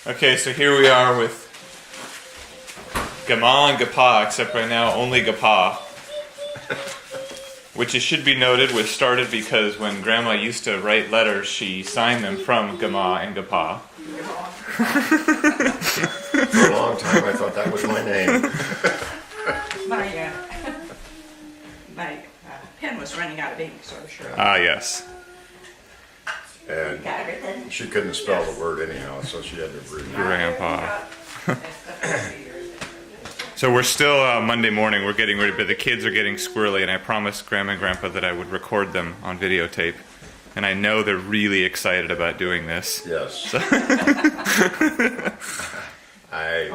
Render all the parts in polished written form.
Okay, so here we are with Gama and Gapa, except right now only Gapa. Which it should be noted was started because when Grandma used to write letters, she signed them from Gama and Gapa. For a long time I thought that was my name. My pen was running out of ink, so I'm sure. Ah, yes. And Got everything? she couldn't spell the word anyhow, so she had to abbreviate. Grandpa. So we're still Monday morning. We're getting ready, but the kids are getting squirrely, and I promised Grandma and Grandpa that I would record them on videotape. And I know they're really excited about doing this. Yes. I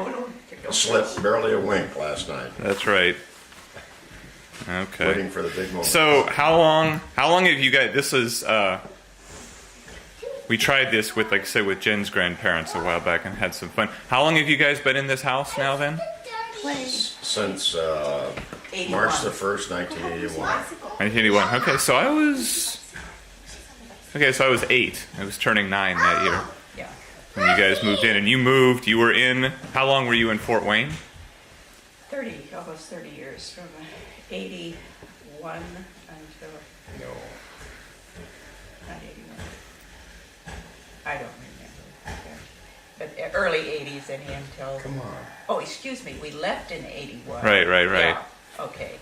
slept barely a wink last night, That's right. Okay. waiting for the big moment. So how long have you guys? This is we tried this with, like I said, with Jen's grandparents a while back and had some fun. How long have you guys been in this house now? Then Since March the 1st, 1981. 1981. Okay, so I was 8. I was turning 9 that year Yeah. when you guys moved in, and you moved. You were in. How long were you in Fort Wayne? 30, almost 30 years, from 81 until, No. not 81. I don't remember. But early 80s and until, Come on. oh, excuse me, we left in 81. Right. Yeah, okay.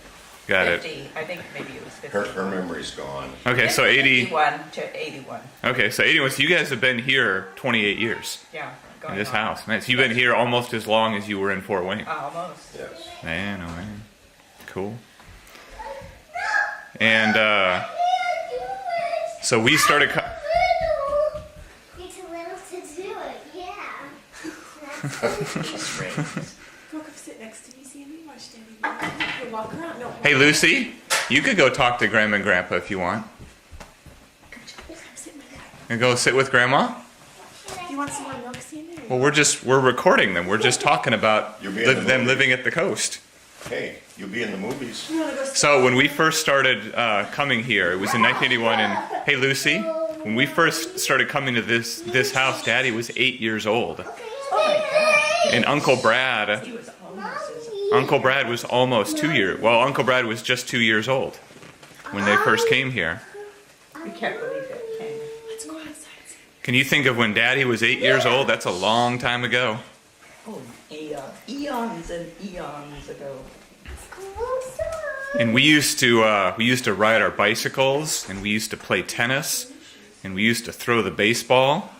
Got it. 50, I think maybe it was 50. Her memory's gone. Okay, so 80. 51 to 81. Okay, so 81. So you guys have been here 28 years Yeah. in going this on. house. Man, so you've been here almost as long as you were in Fort Wayne. Almost. Yes. Man, oh man. Cool. And so we started. It's a little to do it, yeah. Just right. Go sit next to me, Sandy. Watch Daddy. You walk around. No. Hey, Lucy, you could go talk to Grandma and Grandpa if you want. Come sit with my dad. And go sit with Grandma. Do you want some more milk, Sandy? Well, we're recording them. We're just talking about You'll be in the them movie. living at the coast. Hey, you'll be in the movies. You want to go sit? So when we first started coming here, it was in 1981. And hey, Lucy, when we first started coming to this house, Daddy was 8 years old, and Uncle Brad He was almost as was almost 2 years. Well, Uncle Brad was just 2 years old when they first came here. we can't believe it. Can you? Let's go outside. Can you think of when Daddy was 8 years old? That's a long time ago. Oh, eons and eons ago. And we used to ride our bicycles, and we used to play tennis, and we used to throw the baseball.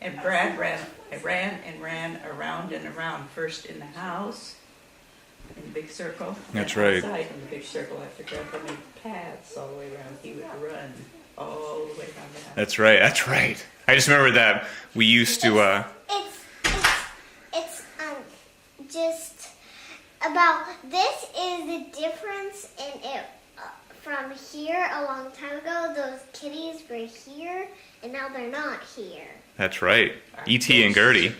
And Brad ran around and around, first in the house, in the big circle. and That's then right. Outside in the big circle after Grandpa made paths all the way around. He would run all the way around the house. That's right. That's right. I just remember that we used to. It's just about, this is the difference in it from here a long time ago. Those kitties were here, and now they're not here. That's right. E.T. and Gertie.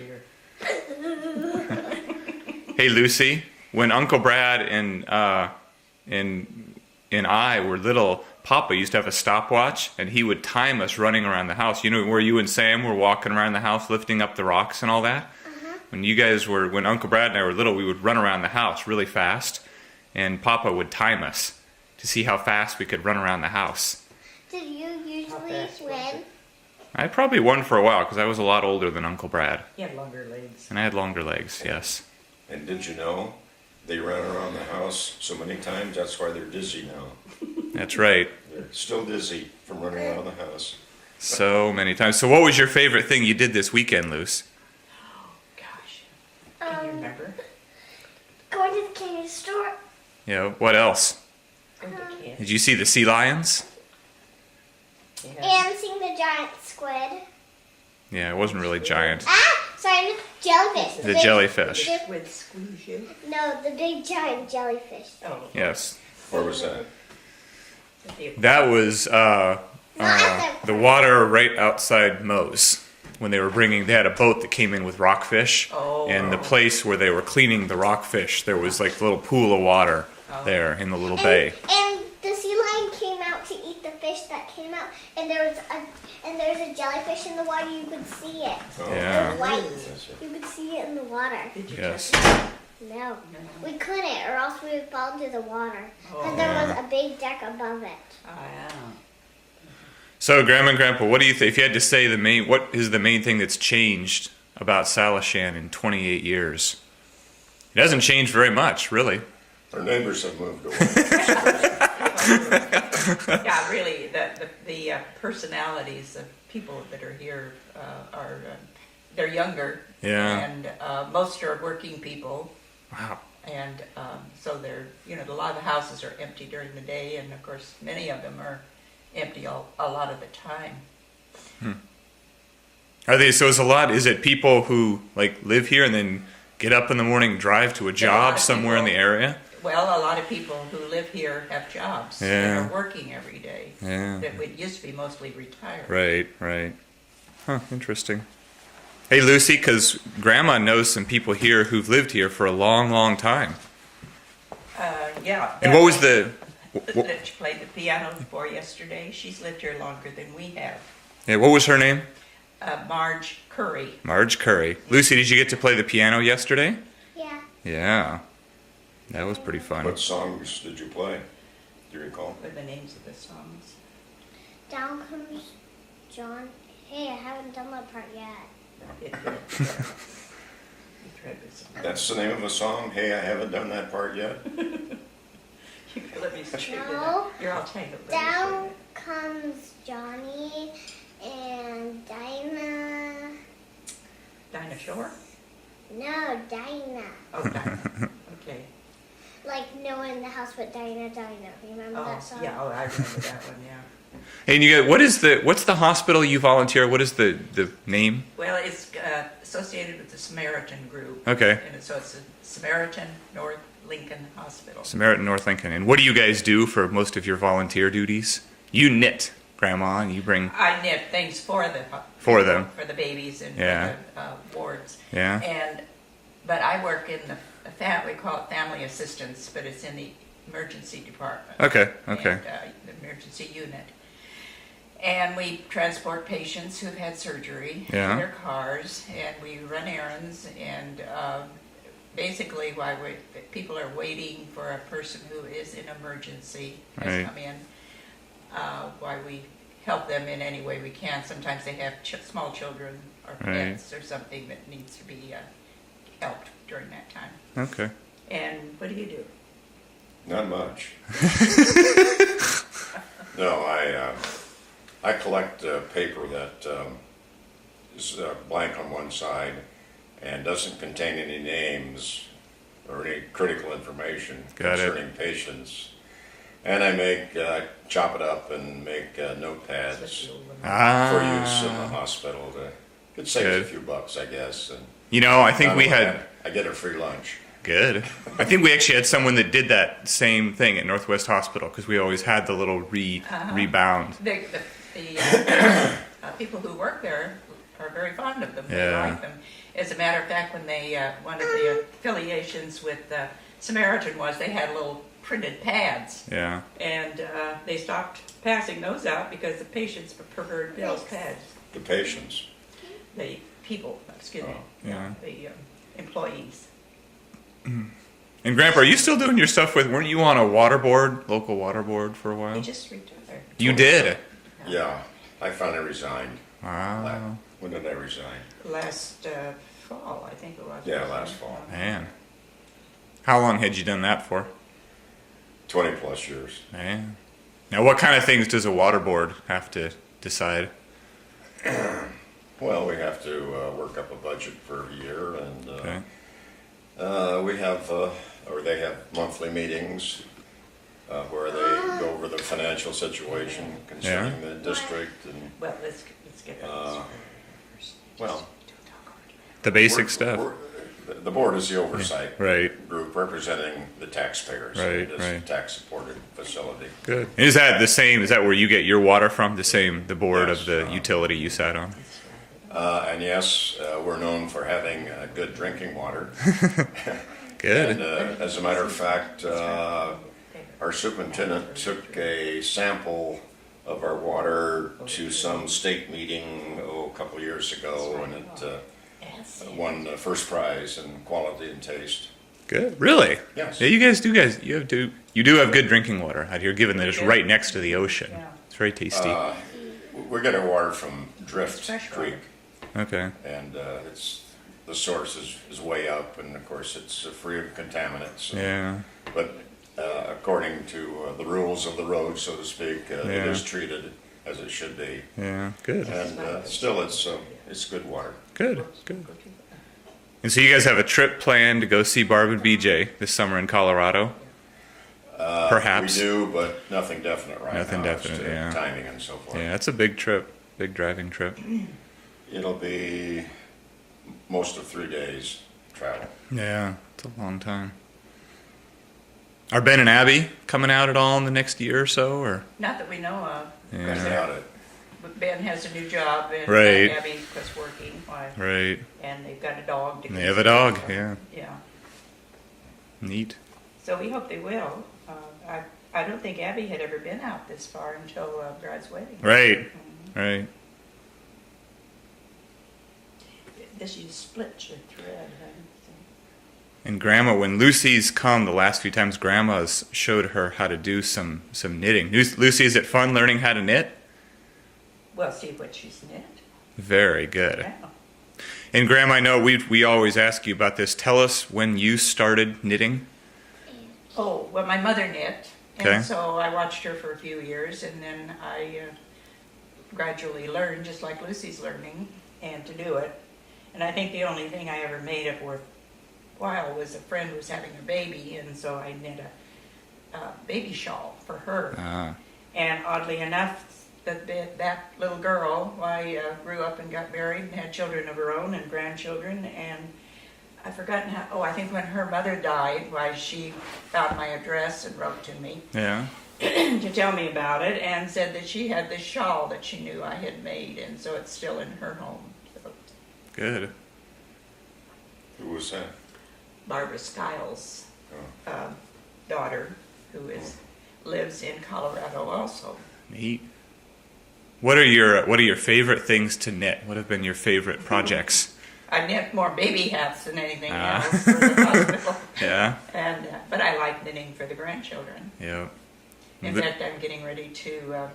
Hey, Lucy. When Uncle Brad and I were little, Papa used to have a stopwatch, and he would time us running around the house. You know where you and Sam were walking around the house, lifting up the rocks and all that? When Uncle Brad and I were little, we would run around the house really fast, and Papa would time us to see how fast we could run around the house. Did you usually fast was win? it? I probably won for a while because I was a lot older than Uncle Brad, He had longer legs. and I had longer legs, yes. And did you know they ran around the house so many times? That's why they're dizzy now. That's right. They're still dizzy from running around the house. So many times. So what was your favorite thing you did this weekend, Luce? Gosh, can you remember? Going to the candy store. Yeah, what else? Going to camp. Did you see the sea lions? Yeah. And seeing the giant squid. Yeah, it wasn't really giant. Sorry, jellyfish. The big- jellyfish. big- With squeeze you. No, the big giant jellyfish. Oh, Yes. Where was that? That was Not at the water right outside Moe's. When they had a boat that came in with rockfish. Oh. And the place where they were cleaning the rockfish, there was like a little pool of water there in the little bay. And the sea lion came out to eat the fish that came out, and there's a jellyfish in the water. You could see it. Oh. Yeah. white. Yes, You could see it in the water. Did you Yes. touch it? No, No. we couldn't, or else we would fall into the water. Because Oh. there was Yeah. a big deck above it. Oh, yeah. So, Grandma and Grandpa, what do you think? If you had to say what is the main thing that's changed about Salishan in 28 years? It hasn't changed very much, really. our neighbors have moved away. Yeah, really, the personalities of people that are here are, they're younger. Yeah. And most are working people. Wow. And so they're, a lot of the houses are empty during the day, and of course, many of them are empty a lot of the time. Are they? So, is it people who like live here and then get up in the morning, and drive to a A lot job of somewhere in the people- area? Well, a lot of people who live here have jobs. Yeah. That are working every day. Yeah. That would used to be mostly retired. Right, right. Huh, interesting. Hey, Lucy, because Grandma knows some people here who've lived here for a long, long time. Yeah. And what was the? That she played the piano for yesterday. She's lived here longer than we have. Yeah, what was her name? Marge Curry. Marge Curry. Lucy, did you get to play the piano yesterday? Yeah. Yeah, that was pretty fun. What songs did you play? Do you recall? What are the names of the songs? Down comes John. Hey, I haven't done that part yet. That's the name of a song? Hey, I haven't done that part yet. Let me straighten it No. out. Here, I'll tell you. Let me Down straighten it. comes Johnny and Dinah. Dinah Shore? No, Dinah. Oh, Dinah. Okay. Like no one in the house but Dinah. Remember Oh, that song? yeah. Oh, I remember that one. Yeah. Hey, and you got what's the hospital you volunteer? What is the name? Well, it's associated with the Samaritan Group. Okay, And so it's the Samaritan North Lincoln Hospital. Samaritan North Lincoln. And what do you guys do for most of your volunteer duties? You knit, Grandma, and you bring. I knit things for the For them. for the babies and Yeah. for the wards. Yeah. But I work in the we call it family assistance, but it's in the emergency department. Okay. Okay. And, the emergency unit. And we transport patients who've had surgery Yeah. in their cars, and we run errands, and basically while people are waiting for a person who is in emergency has Right. come in, why we help them in any way we can. Sometimes they have small children or Right. pets or something that needs to be helped during that time. Okay. And what do you do? Not much. No, I collect paper that is blank on one side and doesn't contain any names or any critical information Got it. concerning patients. And I chop it up and make notepads Especially old women. for use in the Ah. hospital. It saves Good. a few bucks, I guess. And You know, I think we had. I get a free lunch. Good. I think we actually had someone that did that same thing at Northwest Hospital because we always had the little rebound. The people who work there are very fond of them. They Yeah. like them. As a matter of fact, when they one of the affiliations with Samaritan was they had little printed pads, Yeah. and they stopped passing those out because the patients preferred those pads. The patients. The people, excuse me, Oh, yeah. the employees. And Grandpa, are you still doing your stuff with? Weren't you on a water board, local water board, for a They while? just retired. You did. Yeah, I finally resigned. Wow. When did I resign? Last fall, I think it was. Yeah, last fall. Man. How long had you done that for? 20 plus years. Man. Now, what kind of things does a water board have to decide? Well, we have to work up a budget for a year, and Okay. we have, or they have monthly meetings where they go over the financial situation concerning the district and Well, let's get that first. well, The basic we're- stuff. the board is the oversight Right. group representing the taxpayers. Right, It is right. a tax-supported facility. Good. Is that the same? Is that where you get your water from? The board Yes, of the utility you sat on? And yes, we're known for having good drinking water. Good. And as a matter of fact, our superintendent took a sample of our water to some state meeting a couple years ago, and Yes. won first prize in quality and taste. Good. Really? Yes. Yeah, you guys do. You do have good drinking water out here, given that it's do. right next to the ocean. Yeah. It's very tasty. We get our water from Drift Fresh water. Creek, Okay. and the source is way up, and of course it's free of contaminants. Yeah. But according to the rules of the road, so to speak, it Yeah. is treated as it should be, Yeah. Good. and still it's good water. Good. Good. And so you guys have a trip planned to go see Barb and BJ this summer in Colorado? Perhaps. We do, but nothing definite right Nothing now. as definite, to yeah. Timing and so forth. Yeah, that's a big trip. Big driving trip. It'll be most of 3 days travel. Yeah, it's a long time. Are Ben and Abby coming out at all in the next year or so, or? Not that we know of. Yeah. Because About it. Ben has a new job and Right. Abby quits working. Right. And they've got a dog. To And they have a dog. Yeah. Yeah. Neat. So we hope they will. I don't think Abby had ever been out this far until Brad's wedding. Right. Right. This you split your thread, huh? And Grandma, when Lucy's come the last few times, Grandma's showed her how to do some knitting. Lucy, is it fun learning how to knit? Well, see what she's knit. Very good. Yeah. And Grandma, I know we always ask you about this. Tell us when you started knitting. Oh, well, my mother knit, Okay. and so I watched her for a few years, and then I gradually learned, just like Lucy's learning, and to do it. And I think the only thing I ever made it worthwhile was a friend was having a baby, and so I knit a baby shawl for her. Ah. And oddly enough, that little girl, grew up and got married and had children of her own and grandchildren, and I've forgotten how. Oh, I think when her mother died, she found my address and wrote to me Yeah. to tell me about it, and said that she had this shawl that she knew I had made, and so it's still in her home. So, Good. Who was that? Barbara Skiles' Oh. daughter, who lives in Colorado also. Neat. What are your favorite things to knit? What have been your favorite projects? I knit more baby hats than anything Ah. else for the hospital. Yeah. And but I like knitting for the grandchildren. Yeah. In fact, I'm getting ready to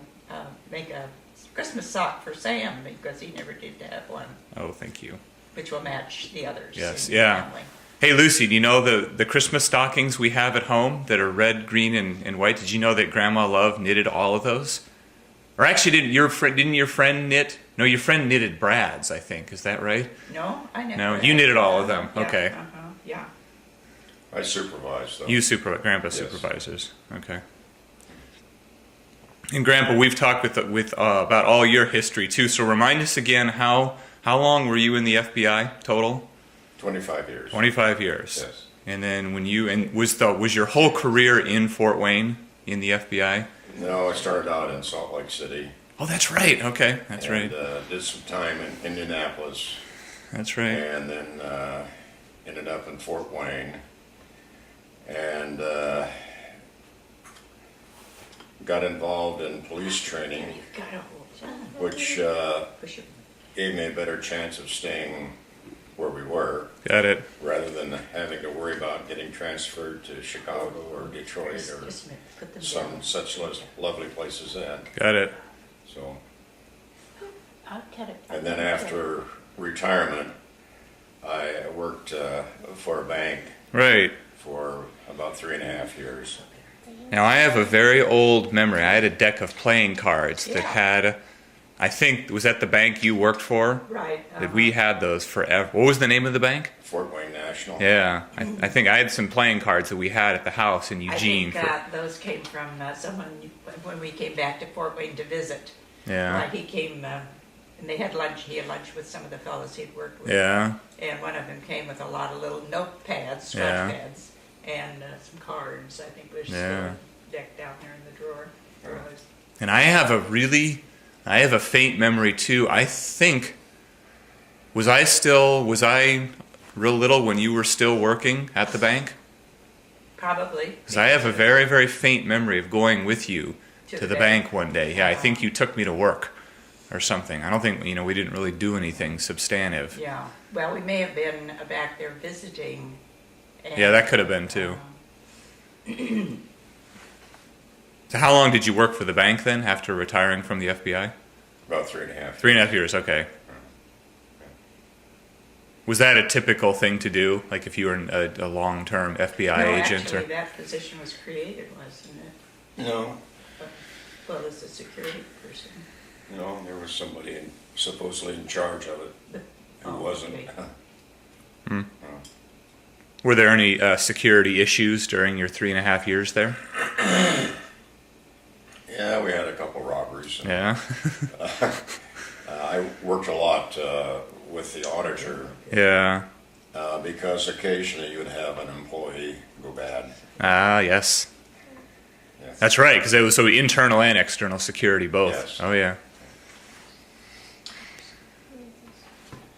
make a Christmas sock for Sam because he never did have one, Oh, thank you. which will match the others. Yes, in the yeah. family. Hey, Lucy, do you know the Christmas stockings we have at home that are red, green, and white? Did you know that Grandma Love knitted all of those? Or actually, didn't your friend knit? No, your friend knitted Brad's, I think. Is that right? No, I never. No, had. you knitted all of them. Yeah, Okay. Yeah. I supervise them. Grandpa Yes. supervisors. Okay. And Grandpa, we've talked with about all your history too. So remind us again how long were you in the FBI total? 25 years. 25 years. Yes. And then was your whole career in Fort Wayne in the FBI? No, I started out in Salt Lake City. Oh, that's right. Okay, that's right. And did some time in Indianapolis, That's right. and then ended up in Fort Wayne, and got involved in police training, You've got a whole job. which Push it. gave me a better chance of staying where we were, Got it. rather than having to worry about getting transferred to Chicago or Detroit Just or a minute, put them some down. such lovely places then. Got it. So, I'll cut it. and then after retirement, I worked for a bank Right. for about 3.5 years. Now I have a very old memory. I had a deck of playing cards that Yeah. had, I think, was that the bank you worked for? Right. That we had those forever. What was the name of the bank? Fort Wayne National. Yeah, I think I had some playing cards that we had at the house in Eugene. I think those came from someone when we came back to Fort Wayne to visit. Yeah. He came and they had lunch. He had lunch with some of the fellows he'd worked with. Yeah. And one of them came with a lot of little notepads, scratch Yeah. pads, and some cards. I think was Yeah. still decked down there in the drawer. And I have a faint memory too. I think, was I real little when you were still working at the bank? Probably. Because I have a very, very faint memory of going with you to the bank one day. Yeah, I think you took me to work. or something. I don't think, we didn't really do anything substantive. Yeah, well, we may have been back there visiting. And, Yeah, that could have been too. So how long did you work for the bank then after retiring from the FBI? About 3.5. 3.5 years, okay. Was that a typical thing to do? Like if you were a long-term FBI No, agent? actually, that position was created, wasn't it? No, Well, as a security person. no, there was somebody supposedly in charge of it But- who oh, wasn't. okay. Were there any security issues during your 3.5 years there? Yeah, we had a couple robberies. Yeah. I worked a lot with the auditor Yeah. because occasionally you'd have an employee go bad. Ah, yes. Yes. That's right, because it was so internal and external security both. Yes. Oh, yeah.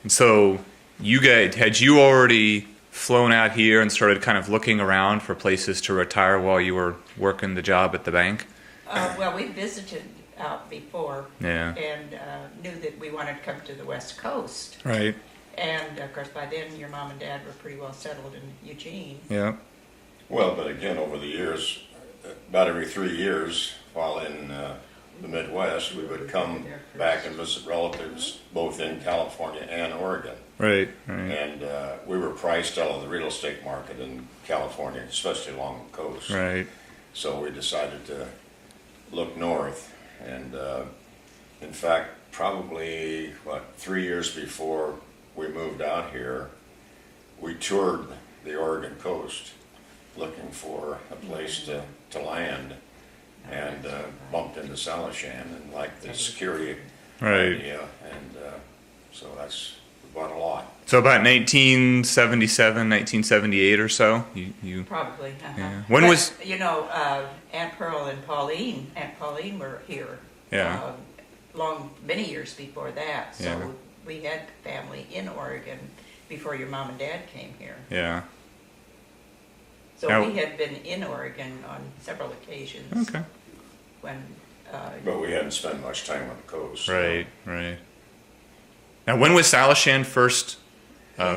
And so, had you already flown out here and started kind of looking around for places to retire while you were working the job at the bank? Well, we visited out before. Yeah. And knew that we wanted to come to the West Coast. Right. And of course, by then, your mom and dad were pretty well settled in Eugene. Yeah. Well, but again, over the years, about every 3 years, while in the Midwest, we would come back and visit relatives both in California and Oregon. Right. Right. And we were priced out of the real estate market in California, especially along the coast. Right. So we decided to look north. And in fact, probably, 3 years before we moved out here, we toured the Oregon coast looking for a place to land, and bumped into Salishan and liked the security Right. idea. And so we bought a lot. So about 1977, 1978 or so, you Probably. Uh-huh. Yeah. When But, was- Aunt Pearl and Aunt Pauline were here. Yeah. Many years before that. So Yeah. we had family in Oregon before your mom and dad came here. Yeah. So Now- we had been in Oregon on several occasions Okay. when. But we hadn't spent much time on the coast. Right. Right. Now, when was Salishan first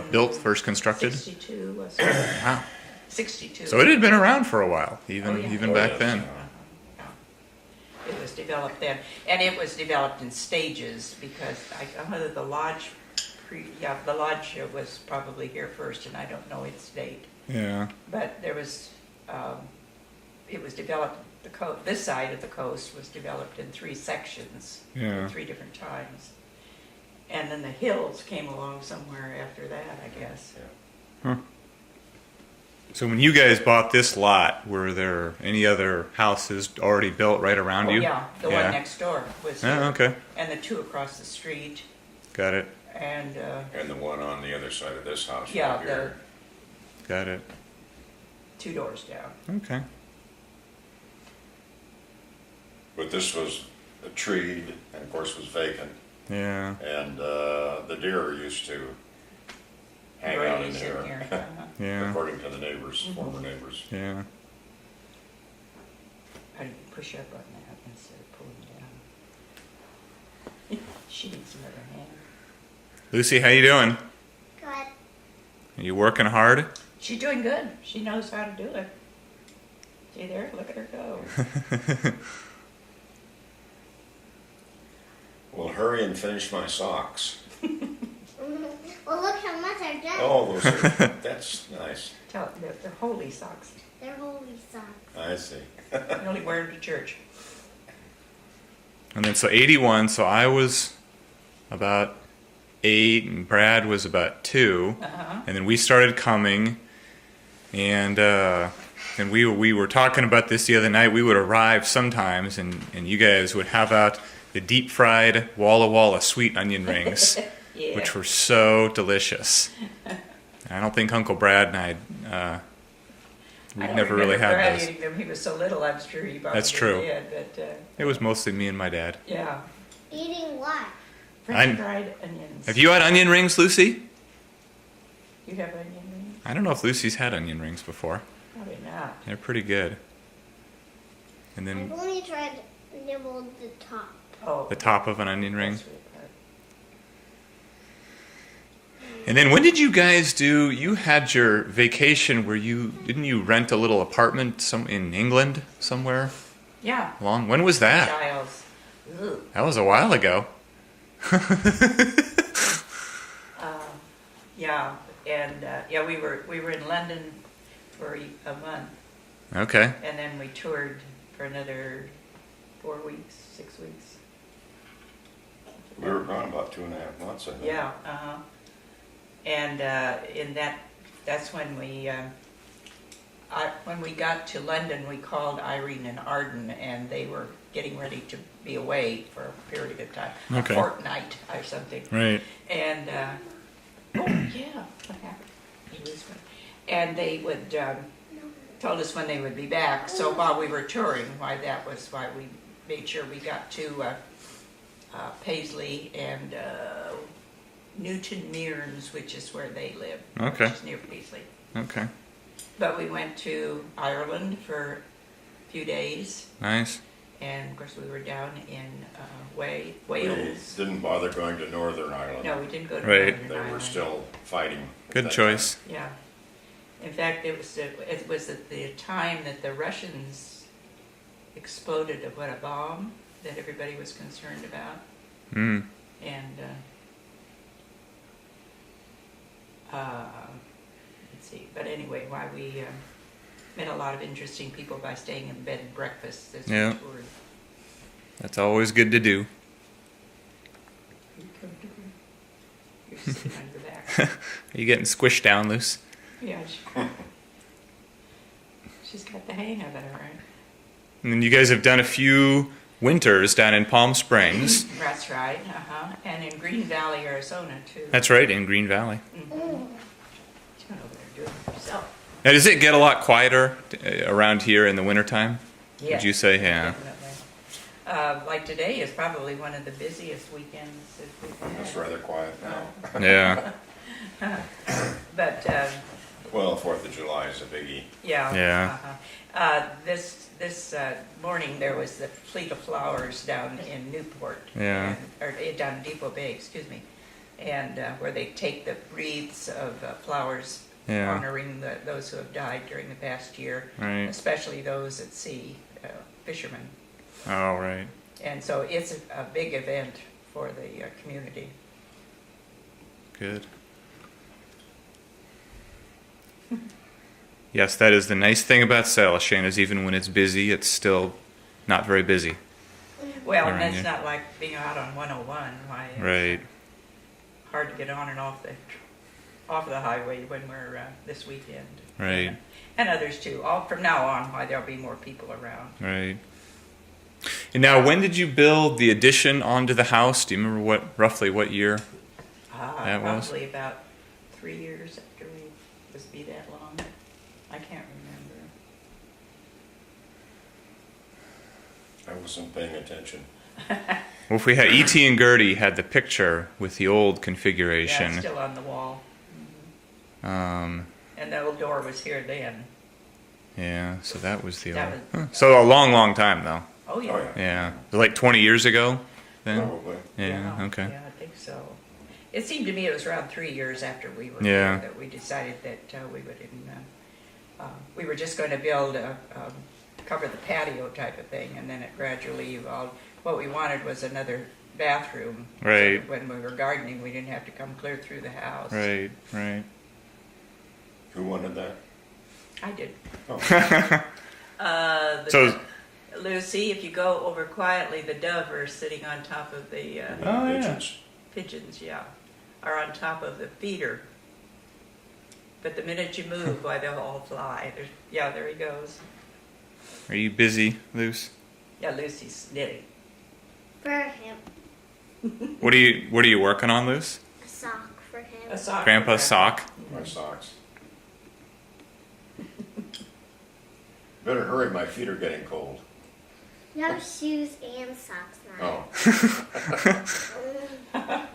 built, first constructed? 62 was it? Wow. 62. So it had been around for a while, even Oh, yeah. even Oh, back yes. then. Yeah. It was developed then, and it was developed in stages because I know that the lodge, the lodge was probably here first, and I don't know its date. Yeah. But there was, it was developed. This side of the coast was developed in 3 sections Yeah. at 3 different times, and then the hills came along somewhere after that, I guess. So when you guys bought this lot, were there any other houses already built right around Oh, you? yeah, the one next door was here, Oh, okay. and the 2 across the street, Got it. and And the one on the other side of this house yeah, right here. Got it. 2 doors down. Okay. But this was treed and of course was vacant. Yeah. And the deer used to hang out in Graze there, here. Uh-huh. Yeah. according to the neighbors, former neighbors. Yeah. How do you push up on that instead of pulling down? She needs another hand. Lucy, how you doing? Good. Are you working hard? She's doing good. She knows how to do it. See there? Look at her go. Well, hurry and finish my socks. Well, look how much I've done. Oh, those are, that's nice. Tell they're holy socks. They're holy socks. I see. You only wear them to church. And then so 81, so I was about 8 and Brad was about 2. Uh-huh. And then we started coming, and we were talking about this the other night. We would arrive sometimes, and you guys would have out the deep fried Walla Walla sweet onion rings, Yeah. which were so delicious. I don't think Uncle Brad and I I we don't never really remember had Brad those. eating them. He was so little, I'm sure he probably That's true. did. But It was mostly me and my dad. yeah, Eating what? French fried onions. Have you had onion rings, Lucy? You have onion rings? I don't know if Lucy's had onion rings before. Probably not. They're pretty good. And I've then only tried nibbled the top. Oh. The top of an onion ring. That's what- And then when did you guys do? You had your vacation where didn't you rent a little apartment in England somewhere? Yeah. Long. When was that? Giles. Ugh. That was a while ago. Yeah, and yeah, we were in London for a month, Okay. and then we toured for another 4 weeks, 6 weeks. We were gone about 2.5 months, I think. Yeah, and that's when when we got to London, we called Irene and Arden, and they were getting ready to be away for a period of time, Okay. a fortnight or something. Right. And oh yeah, what happened? You lose one. And they would told us when they would be back. So while we were touring, why we made sure we got to Paisley and Newton Mearns, which is where they live. Okay. Which is near Paisley. Okay. But we went to Ireland for a few days, Nice. and of course we were down in They Wales. didn't bother going to Northern Ireland. No, we didn't go to Right. Northern They were Ireland. still fighting. at Good that choice. Yeah. In fact, it was at the time that the Russians exploded a bomb that everybody was concerned about, Mm. and let's see. But anyway, why we met a lot of interesting people by staying in bed and breakfast as Yeah. we toured. That's always good to do. You comfortable? You're sitting on your back. Are you getting squished down loose? Yeah. She's got the hang of it, all right. And then you guys have done a few winters down in Palm Springs. That's right. And in Green Valley, Arizona too. That's right, in Green Valley. She's going over there doing it herself. Now, does it get a lot quieter around here in the wintertime? Yes, Would you say, yeah? definitely. Like today is probably one of the busiest weekends that we've had. It's rather quiet now. Yeah. But Well, 4th of July is a biggie. yeah. Yeah. This morning there was the Fleet of Flowers down in Newport. Yeah. Or down in Depot Bay, excuse me, and where they take the wreaths of flowers Yeah. honoring those who have died during the past year, Right. especially those at sea, fishermen. Oh, right. And so it's a big event for the community. Good. Yes, that is the nice thing about Salishan is even when it's busy, it's still not very busy. Well, and Around that's here. not like being out on 101. Why it's Right. hard to get on and off the highway when we're this weekend. Right. And others too. From now on, why there'll be more people around. Right. And now, when did you build the addition onto the house? Do you remember roughly what year? That was? Probably about 3 years after we was be that long. I can't remember. I wasn't paying attention. Well, if we had E.T. and Gertie had the picture with the old Yeah, configuration. it's still on the wall. Um, And the old door was here then. yeah, so that was the That old. was- Huh. So a long, long time though. Oh yeah. Oh, yeah. Yeah, like 20 years ago. Then. Probably. Yeah. Okay. Yeah, I think so. It seemed to me it was around 3 years after we were Yeah. here that we decided that we would. We were just going to build cover the patio type of thing, and then it gradually evolved. What we wanted was another bathroom. So Right. that when we were gardening, we didn't have to come clear through the house. Right. Right. Who wanted that? I did. Oh. So- Lucy, if you go over quietly, the dove are sitting on top of the Oh, yeah. Pigeons. pigeons, are on top of the feeder. But the minute you move, why they'll all fly. There he goes. Are you busy, Luce? Yeah, Lucy's knitting. For him. What are you working on, Luce? A sock for him. A sock. Grandpa's sock. My socks. Better hurry, my feet are getting cold. You have shoes and socks now. Oh.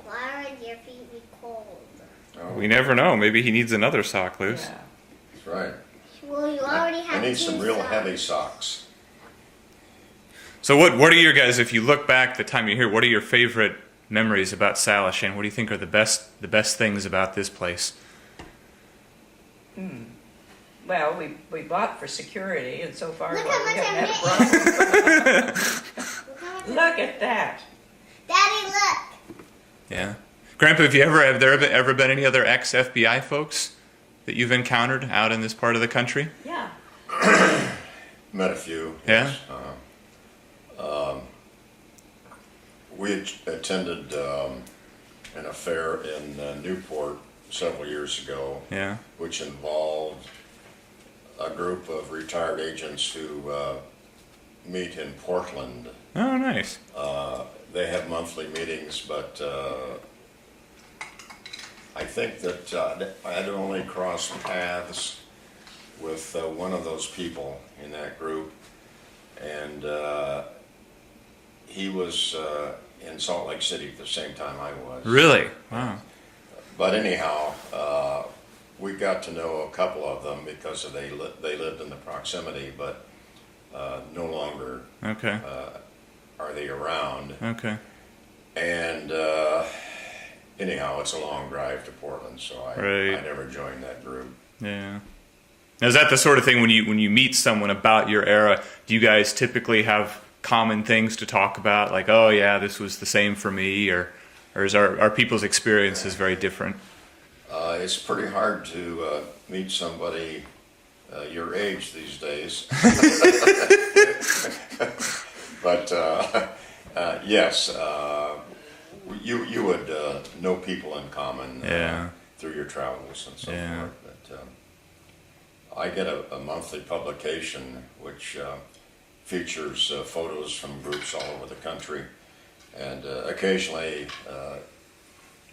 Why would your feet be cold? Oh. We never know. Maybe he needs another sock, Luce. Yeah. That's right. Well, you already have I need two some real socks. heavy socks. So what are your guys, if you look back the time you're here, what are your favorite memories about Salishan? What do you think are the best things about this place? Well, we bought for security, and so far Look we how much haven't I'm had a problem. Look how much Look at that. Daddy, look. Yeah. Grandpa, have there ever been any other ex-FBI folks that you've encountered out in this part of the country? Yeah. Met a few. Yeah? Yes. We had attended an affair in Newport several years ago, Yeah. which involved a group of retired agents who meet in Portland. Oh, nice. They have monthly meetings, but I think that I had only crossed paths with one of those people in that group, and he was in Salt Lake City at the same time I was. Really? Wow. But anyhow, we got to know a couple of them because they lived in the proximity, but no longer Okay. are they around. Okay. And anyhow, it's a long drive to Portland, so I Right. never joined that group. Yeah. Now, is that the sort of thing when you meet someone about your era, do you guys typically have common things to talk about? Like, oh yeah, this was the same for me, or is are people's experiences very different? It's pretty hard to meet somebody your age these days. But yes, you would know people in common Yeah. through your travels and so Yeah. forth. But I get a monthly publication which features photos from groups all over the country, and occasionally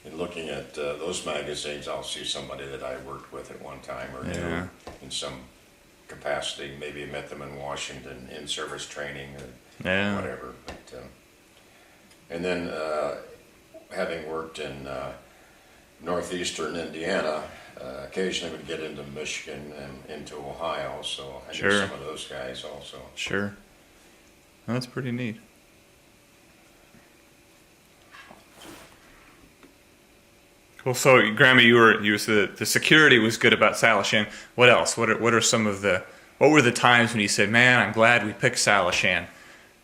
in looking at those magazines, I'll see somebody that I worked with at one time or Yeah. two in some capacity. Maybe met them in Washington in service training or Yeah. whatever. But, and then having worked in northeastern Indiana, occasionally would get into Michigan and into Ohio, so I Sure. knew some of those guys also. Sure. Well, that's pretty neat. Well, so Grandma, you said the security was good about Salishan. What else? What are some of what were the times when you said, "Man, I'm glad we picked Salishan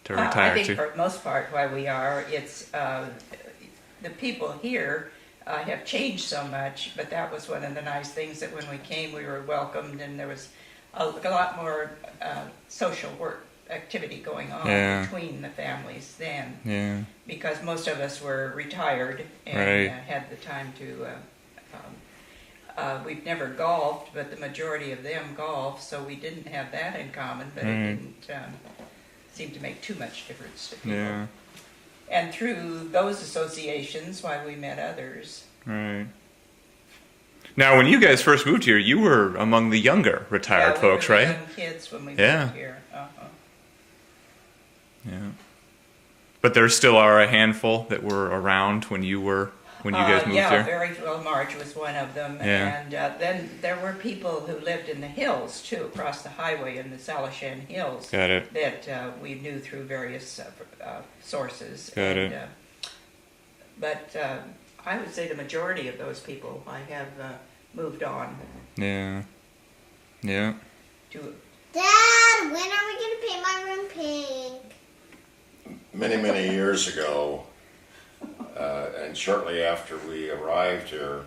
to retire I think to"? for the most part why we are, it's the people here have changed so much, but that was one of the nice things, that when we came we were welcomed, and there was a lot more social work activity going on Yeah. between the families then, Yeah. because most of us were retired and Right. had the time to we've never golfed, but the majority of them golf, so we didn't have that in common, but Right. it didn't seem to make too much difference to people. Yeah. And through those associations, why we met others. Right. Now, when you guys first moved here, you were among the younger retired Yeah, folks, we were right? young kids when we Yeah. moved here. Yeah. But there still are a handful that were around when you guys moved yeah, here. very well. Marge was one of them, Yeah. and then there were people who lived in the hills too, across the highway in the Salishan Hills. Got it. That we knew through various sources. Got and, it. But I would say the majority of those people I have moved on Yeah. Yeah. to. Dad, when are we going to paint my room pink? Many years ago, and shortly after we arrived here,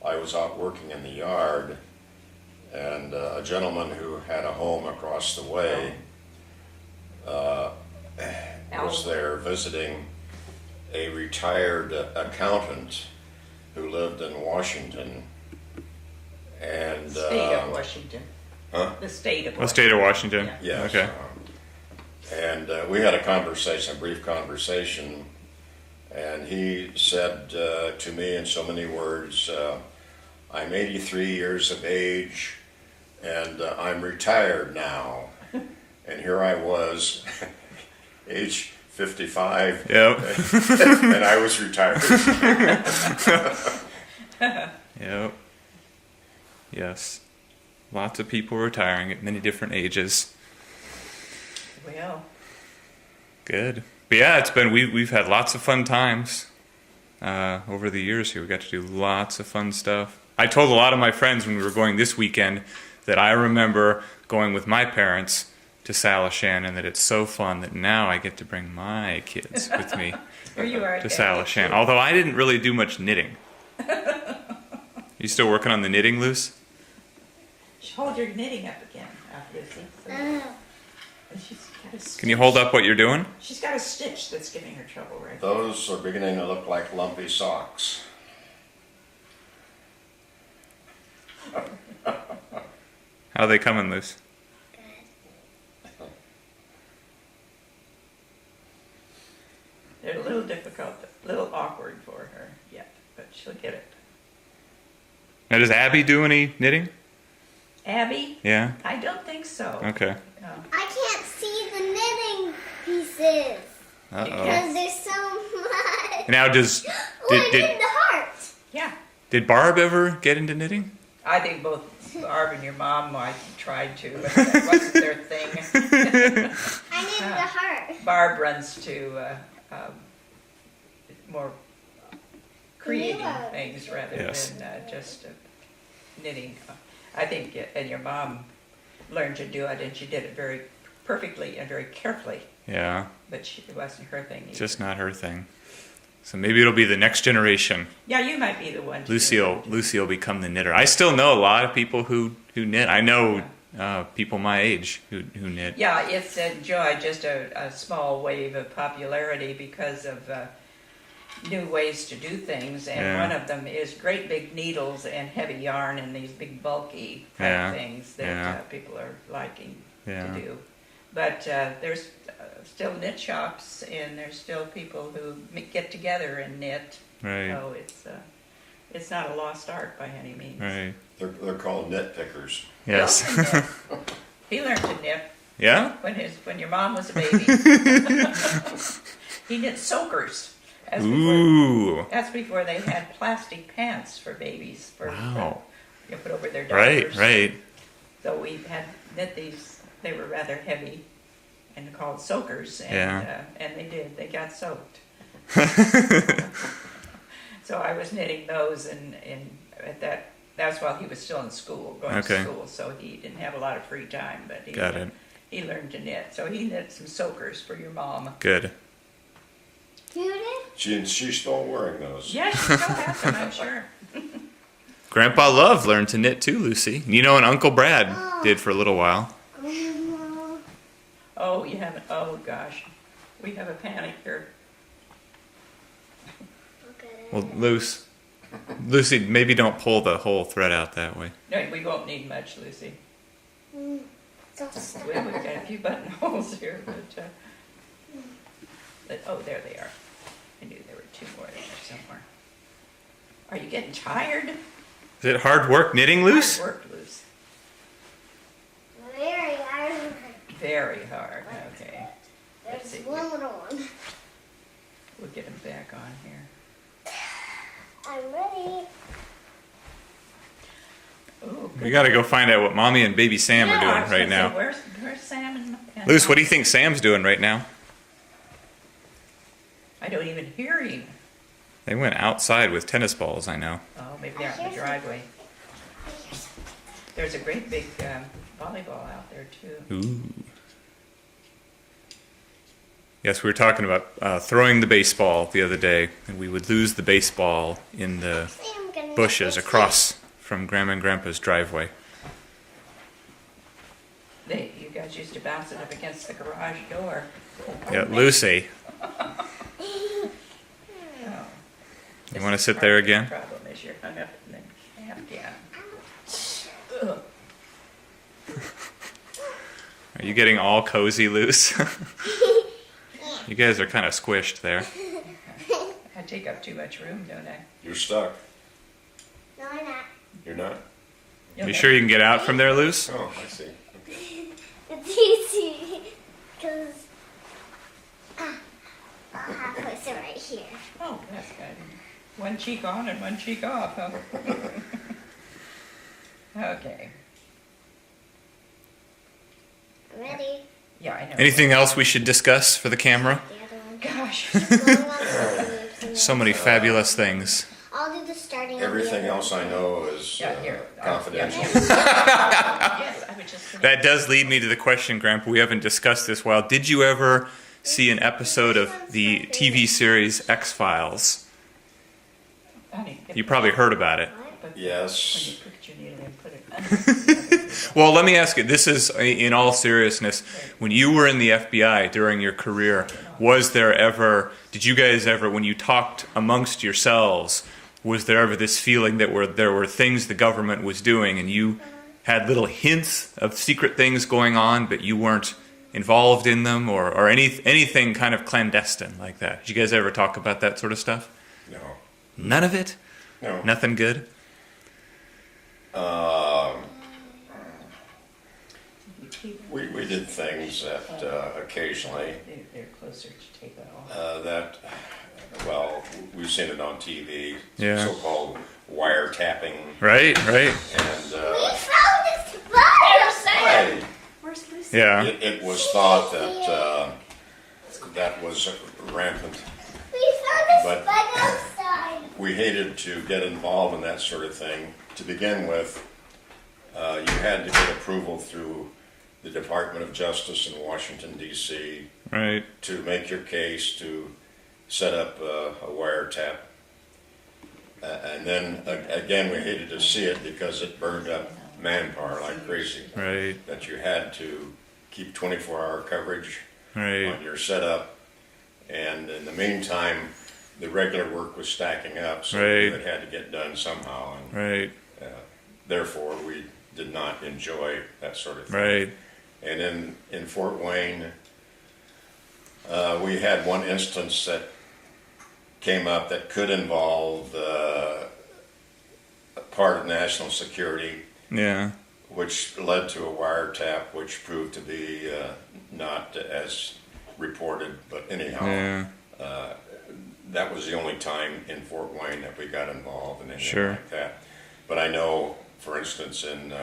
I was out working in the yard, and a gentleman who had a home across the way was there visiting a retired accountant who lived in Washington. And State of Washington. Huh? The state of The state of Washington. Yeah. yes, Okay. and we had a brief conversation, and he said to me in so many words, I'm 83 years of age, and I'm retired now. And here I was, age 55, Yep. and I was retired. Yep. Yes. Lots of people retiring at many different ages. Well, Good. But yeah, it's been we've had lots of fun times over the years here. We got to do lots of fun stuff. I told a lot of my friends when we were going this weekend that I remember going with my parents to Salishan, and that it's so fun that now I get to bring my kids with me Here you are. to Dad. Salishan. Although I didn't really do much knitting. You still working on the knitting, Luce? Hold your knitting up again, Lucy. Oh. She's got a stitch. Can you hold up what you're doing? She's got a stitch that's giving her trouble right now. Those are beginning to look like lumpy socks. How are they coming, Luce? They're a little difficult, a little awkward for her yet, but she'll get it. Now, does Abby do any knitting? Abby? Yeah? I don't think so. Okay. No. I can't see the knitting pieces Uh-oh. because there's so much. Now, does Oh, I did, did the heart. Yeah. did Barb ever get into knitting? I think both Barb and your mom might tried to, but that wasn't their thing. I did the heart. Barb runs to more creating Yeah. things rather Yes. than just knitting. I think, and your mom learned to do it, and she did it very perfectly and very carefully, Yeah, but it wasn't her thing either. just not her thing. So maybe it'll be the next generation. Yeah, you might be the one to Lucy do will, it. Lucy will become the knitter. I still know a lot of people who knit. I know people my age who knit. Yeah, it's enjoyed just a small wave of popularity because of new ways to do things, and Yeah. one of them is great big needles and heavy yarn and these big bulky type Yeah. things that Yeah. people are liking Yeah. to do. But there's still knit shops, and there's still people who get together and knit. Right, So it's not a lost art by any means. right. They're called nitpickers. Yes. He learned to knit. He learned to knit Yeah? when your mom was a baby. He knit soakers. Ooh. That's before they had plastic pants for babies Wow. you put over their Right, diapers. right. So we had knit these. They were rather heavy and called soakers, and Yeah. And they got soaked. So I was knitting those, and at that's while he was still in school, going Okay. to school. So he didn't have a lot of free time, but Got it. he learned to knit. So he knit some soakers for your mom. Good. You did? She's still wearing those. Yeah, she still has them, I'm sure. Grandpa Love learned to knit too, Lucy. You know, and Uncle Brad did for a little while. Grandma. Oh, you haven't. Oh gosh, we have a panic here. Look at it. Well, Lucy, maybe don't pull the whole thread out that way. No, we won't need much, Lucy. Don't stop. We've got a few buttonholes here, but oh, there they are. I knew there were two more there somewhere. Are you getting tired? Is it hard work knitting, Luce? Hard work, Luce. Very hard. Very hard. Okay, Let's see. There's one little one. we'll get them back on here. I'm ready. Oh, We gotta go find out what Mommy and Baby Sam are doing right now. Where's Sam and Luce, what do you think Sam's doing right now? I don't even hear him. They went outside with tennis balls, I know. Oh, maybe they're out in the driveway. There's a great big volleyball out there too. Ooh. Yes, we were talking about throwing the baseball the other day, and we would lose the baseball in the I'm gonna bushes make this across from Grandma and Grandpa's driveway. You guys used to bounce it up against the garage door. Yeah, Lucy, Oh, you want to sit there again? The problem is you're hung up and then half down. Ugh. Are you getting all cozy, Luce? You guys are kind of squished there. I take up too much room, don't I? You're stuck. No, I'm not. You're not? You sure you can get out from there, Luce? Oh, I see. It's easy because I'll have to place it right here. Oh, that's good. One cheek on and one cheek off, huh? Okay. Ready? Yeah, I know. Anything else we should discuss for the camera? The other one. Gosh. Going on the loops and So many fabulous things. I'll do the starting. of the Everything other else I know is Yeah, here. confidential. Yes, I would just. That does lead me to the question, Grandpa. We haven't discussed this well. Did you ever see an episode of the TV series X-Files? Honey, You probably heard about it. but Yes. when you put your needle in, put it under. Well, let me ask you, this is in all seriousness, when you were in the FBI during your career, did you guys ever, when you talked amongst yourselves, was there ever this feeling that there were things the government was doing and you had little hints of secret things going on, but you weren't involved in them or anything kind of clandestine like that? Did you guys ever talk about that sort of stuff? No. None of it? No. Nothing good? We did things that occasionally They're closer to take that off. we've seen it on TV, Yeah. so-called wiretapping, Right. and We found this bug. Where's Lucy? Yeah. it was thought that that was rampant. We found this But- bug outside. We hated to get involved in that sort of thing. To begin with, you had to get approval through the Department of Justice in Washington, D.C. Right. to make your case to set up a wiretap. And then, again, we hated to see it because it burned up manpower like crazy. Right. That you had to keep 24-hour coverage Right. on your setup. And in the meantime, the regular work was stacking up, so Right. it had to get done somehow. And Right. therefore, we did not enjoy that sort of thing. Right. And in Fort Wayne, we had one instance that came up that could involve part of national security, Yeah. which led to a wiretap, which proved to be not as reported. But anyhow, Yeah. that was the only time in Fort Wayne that we got involved in anything Sure. like that. But I know, for instance, in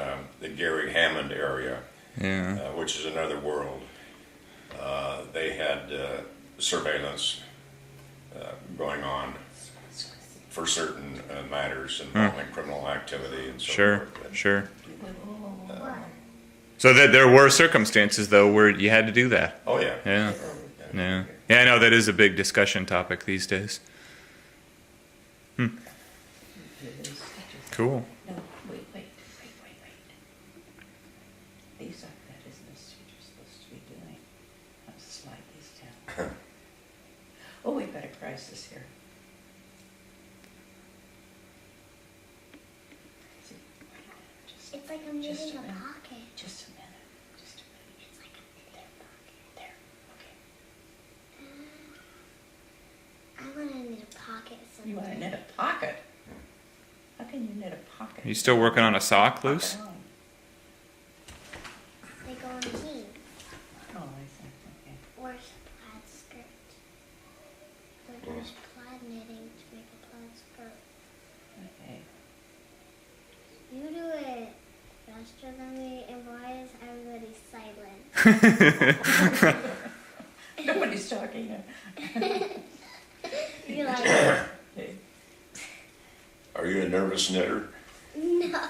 the Gary Hammond area, Yeah. which is another world, they had surveillance going on for certain matters involving criminal activity and so Sure. forth. Sure. So that there were circumstances though where you had to do that. Oh yeah. Yeah. Yeah. Yeah. I know that is a big discussion topic these days. Cool. No, wait. These are, that isn't as you're supposed to be doing. I'll slide these down. Oh, we've got a crisis here. See, just- It's like I'm Just using a a minute. pocket. Just a minute. It's like I'm in a pocket. There, okay. I want to knit a pocket. You want to someday. knit a pocket? How can you knit a pocket? Are you still working on a sock, Pocket Luce? on. They go on jeans Oh, I see, okay. or a plaid skirt. They're just plaid knitting to make a plaid skirt. Okay. You do it faster than me, and why is everybody silent? Nobody's talking. You're like, Okay. Are you a nervous knitter? no.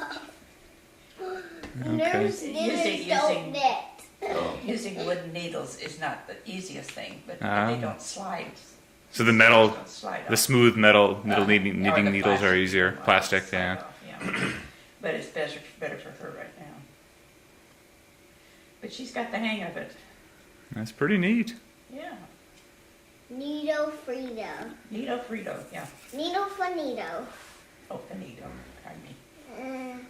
Okay. Nervous knitters Using- don't knit. Oh. Using wooden needles is not the easiest thing, but Ah. they don't slide. So the metal, Don't slide the off. smooth metal Or knitting the needles are plastic easier. one Plastic, slide yeah. off, yeah. But it's better for her right now. But she's got the hang of it. That's pretty neat. Yeah. Nido Frito. Neato Frito, yeah. Nido Finito. Oh, Finito, pardon me.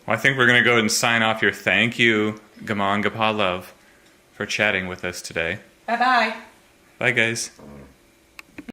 Well, I think we're going to go ahead and sign off here. Thank you, Gaman Gapa Love, for chatting with us today. Bye-bye. Bye, guys. Mm.